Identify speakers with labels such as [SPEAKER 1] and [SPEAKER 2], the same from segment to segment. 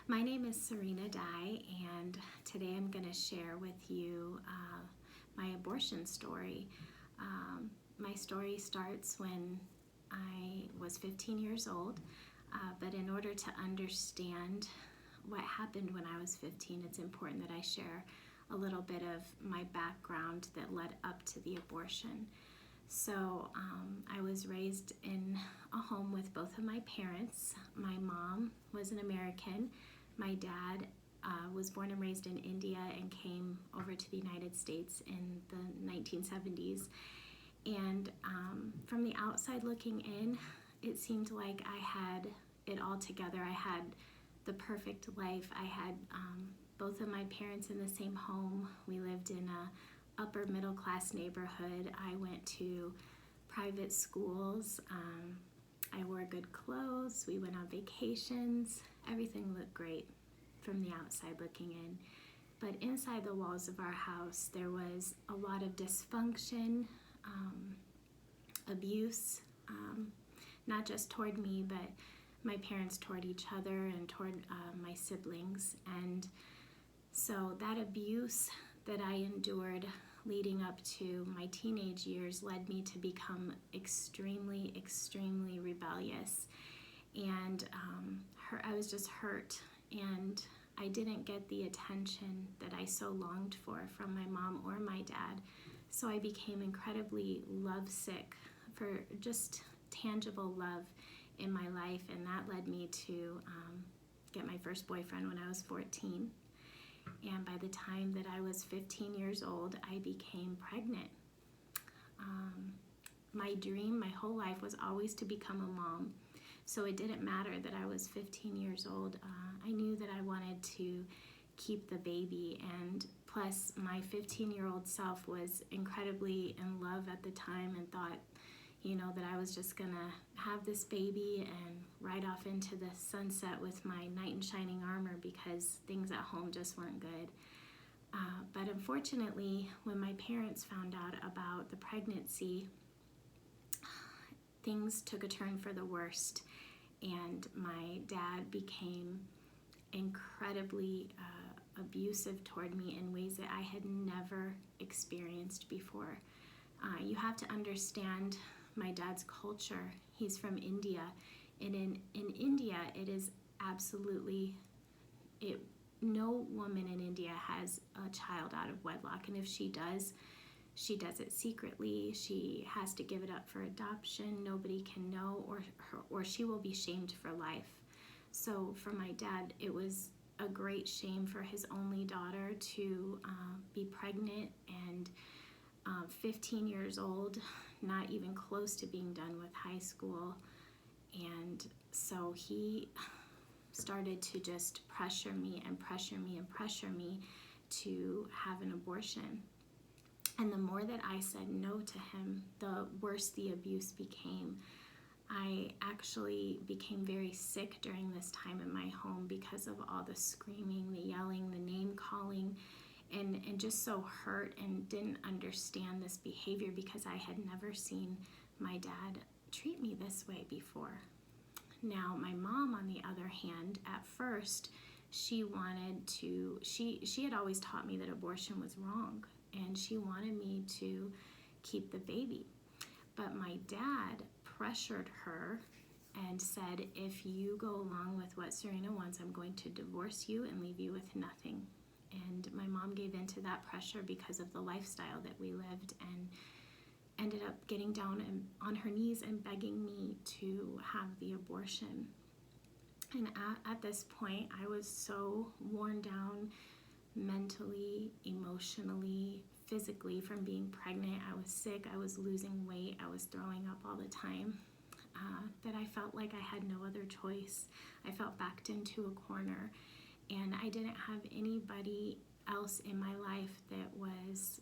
[SPEAKER 1] My name is Serena and today I'm going to share with you my abortion story. My story starts when I was 15 years old, but in order to understand what happened when I was 15, it's important that I share a little bit of my background that led up to the abortion. So I was raised in a home with both of my parents. My mom was an American. My dad was born and raised in India and came over to the United States in the 1970s. And from the outside looking in, it seemed like I had it all together. I had the perfect life. I had both of my parents in the same home. We lived in a upper middle class neighborhood. I went to private schools. I wore good clothes. We went on vacations. Everything looked great from the outside looking in. But inside the walls of our house, there was a lot of dysfunction, abuse, not just toward me, but my parents toward each other and toward my siblings. And so that abuse that I endured leading up to my teenage years led me to become extremely, extremely rebellious. And I was just hurt, and I didn't get the attention that I so longed for from my mom or my dad. So I became incredibly lovesick for just tangible love in my life, and that led me to get my first boyfriend when I was 14. And by the time that I was 15 years old, I became pregnant. My dream my whole life was always to become a mom. So it didn't matter that I was 15 years old. I knew that I wanted to keep the baby. And plus, my 15-year-old self was incredibly in love at the time and thought, that I was just going to have this baby and ride off into the sunset with my knight in shining armor because things at home just weren't good. But unfortunately, when my parents found out about the pregnancy, things took a turn for the worst, and my dad became incredibly abusive toward me in ways that I had never experienced before. You have to understand my dad's culture. He's from India, and in India, it is absolutely, no woman in India has a child out of wedlock, and if she does it secretly. She has to give it up for adoption. Nobody can know, or she will be shamed for life. So for my dad, it was a great shame for his only daughter to be pregnant and 15 years old, not even close to being done with high school. And so he started to just pressure me and pressure me and pressure me to have an abortion. And the more that I said no to him, the worse the abuse became. I actually became very sick during this time in my home because of all the screaming, the yelling, the name calling, and just so hurt and didn't understand this behavior because I had never seen my dad treat me this way before. Now, my mom, on the other hand, at first, she had always taught me that abortion was wrong, and she wanted me to keep the baby. But my dad pressured her and said, if you go along with what Serena wants, I'm going to divorce you and leave you with nothing. And my mom gave in to that pressure because of the lifestyle that we lived, and ended up getting down on her knees and begging me to have the abortion. And at this point, I was so worn down mentally, emotionally, physically from being pregnant. I was sick, I was losing weight, I was throwing up all the time, that I felt like I had no other choice. I felt backed into a corner, and I didn't have anybody else in my life that was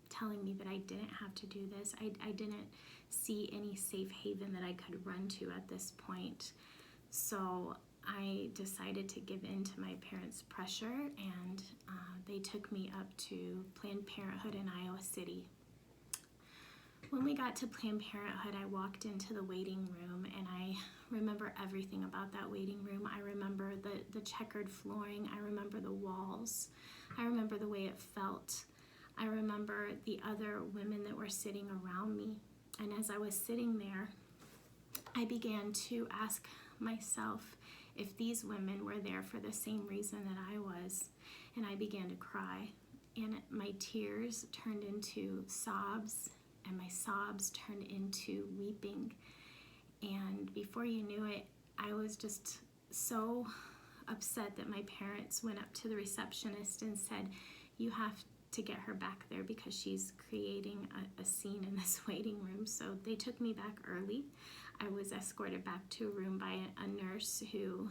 [SPEAKER 1] telling me that I didn't have to do this. I didn't see any safe haven that I could run to at this point. So I decided to give in to my parents' pressure, and they took me up to Planned Parenthood in Iowa City. When we got to Planned Parenthood, I walked into the waiting room, and I remember remember everything about that waiting room. I remember the checkered flooring. I remember the walls. I remember the way it felt. I remember the other women that were sitting around me. And as I was sitting there, I began to ask myself if these women were there for the same reason that I was. And I began to cry. And my tears turned into sobs, and my sobs turned into weeping. And before you knew it, I was just so upset that my parents went up to the receptionist and said, "You have to get her back there because she's creating a scene in this waiting room." So they took me back early. I was escorted back to a room by a nurse who,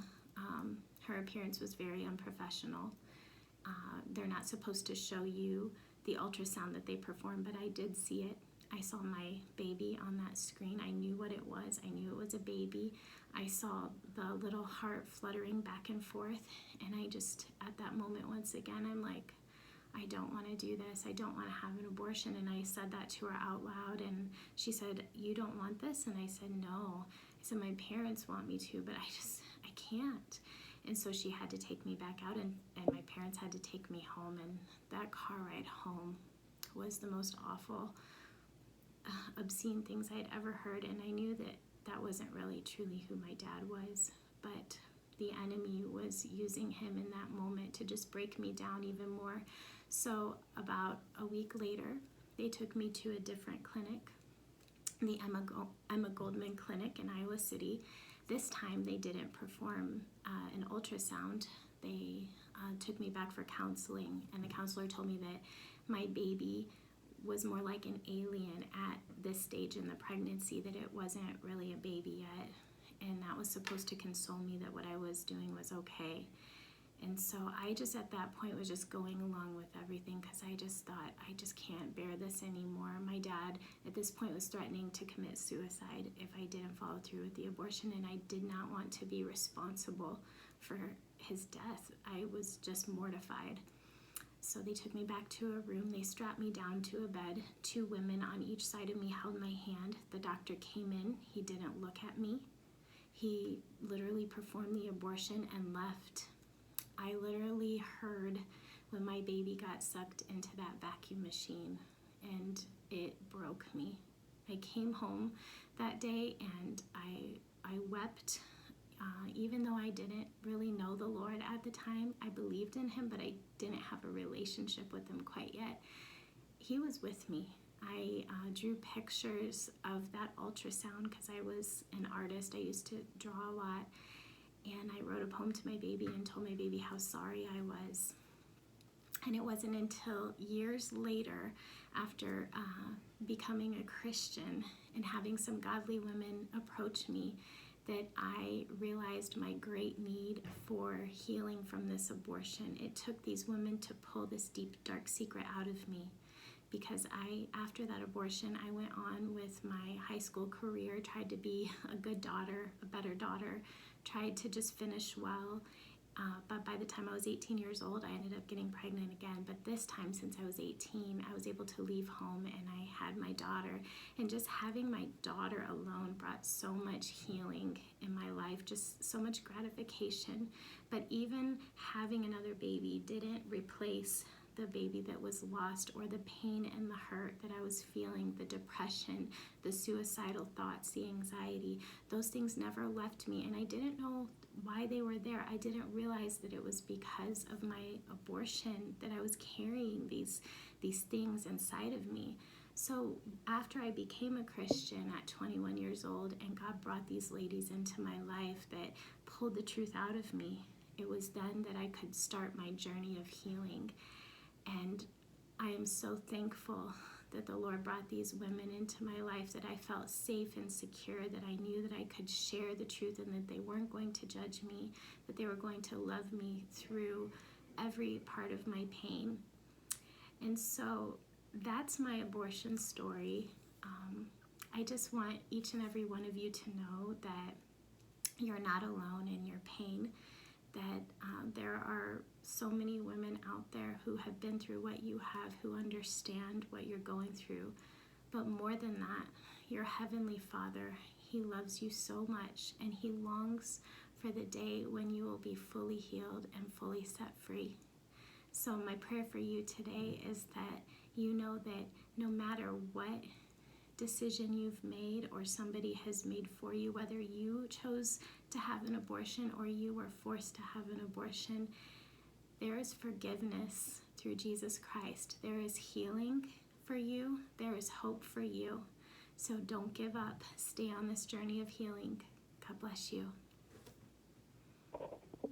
[SPEAKER 1] her appearance was very unprofessional. They're not supposed to show you the ultrasound that they perform, but I did see it. I saw my baby on that screen. I knew what it was. I knew it was a baby. I saw the little heart fluttering back and forth, and I just, at that moment, once again, I'm like, I don't want to do this. I don't want to have an abortion. And I said that to her out loud, and she said, "You don't want this?" And I said, "No." I said, "My parents want me to, but I can't." And so she had to take me back out, and my parents had to take me home. And that car ride home was the most awful, obscene things I'd ever heard. And I knew that that wasn't really truly who my dad was, but the enemy was using him in that moment to just break me down even more. So about a week later, they took me to a different clinic, the Emma Goldman Clinic in Iowa City. This time they didn't perform an ultrasound. They took me back for counseling, and the counselor told me that my baby was more like an alien at this stage in the pregnancy, that it wasn't really a baby yet, and that was supposed to console me that what I was doing was okay. And so I just at that point was just going along with everything, because I just thought, I just can't bear this anymore. My dad at this point was threatening to commit suicide if I didn't follow through with the abortion, and I did not want to be responsible for his death. I was just mortified. So they took me back to a room. They strapped me down to a bed. 2 women on each side of me held my hand. The doctor came in. He didn't look at me. He literally performed the abortion and left. I literally heard when my baby got sucked into that vacuum machine, and it broke me. I came home that day and I wept. Even though I didn't really know the Lord at the time, I believed in him, but I didn't have a relationship with him quite yet. He was with me. I drew pictures of that ultrasound because I was an artist. I used to draw a lot. And I wrote a poem to my baby and told my baby how sorry I was. And it wasn't until years later, after becoming a Christian and having some godly women approach me, that I realized my great need for healing from this abortion. It took these women to pull this deep, dark secret out of me, because after that abortion, I went on with my high school career, tried to be a good daughter, a better daughter, tried to just finish well. But by the time I was 18 years old, I ended up getting pregnant again. But this time, since I was 18, I was able to leave home, and I had my daughter. And just having my daughter alone brought so much healing in my life, just so much gratification. But even having another baby didn't replace the baby that was lost, or the pain and the hurt that I was feeling, the depression, the suicidal thoughts, the anxiety. Those things never left me, and I didn't know why they were there. I didn't realize that it was because of my abortion that I was carrying these things inside of me. So after I became a Christian at 21 years old, and God brought these ladies into my life that pulled the truth out of me, it was then that I could start my journey of healing. And I am so thankful that the Lord brought these women into my life, that I felt safe and secure, that I knew that I could share the truth, and that they weren't going to judge me, that they were going to love me through every part of my pain. And so that's my abortion story. I just want each and every one of you to know that you're not alone in your pain, that there are so many women out there who have been through what you have, who understand what you're going through. But more than that, your Heavenly Father, He loves you so much, and He longs for the day when you will be fully healed and fully set free. So my prayer for you today is that you know that no matter what decision you've made or somebody has made for you, whether you chose to have an abortion or you were forced to have an abortion, there is forgiveness through Jesus Christ. There is healing for you. There is hope for you. So don't give up. Stay on this journey of healing. God bless you.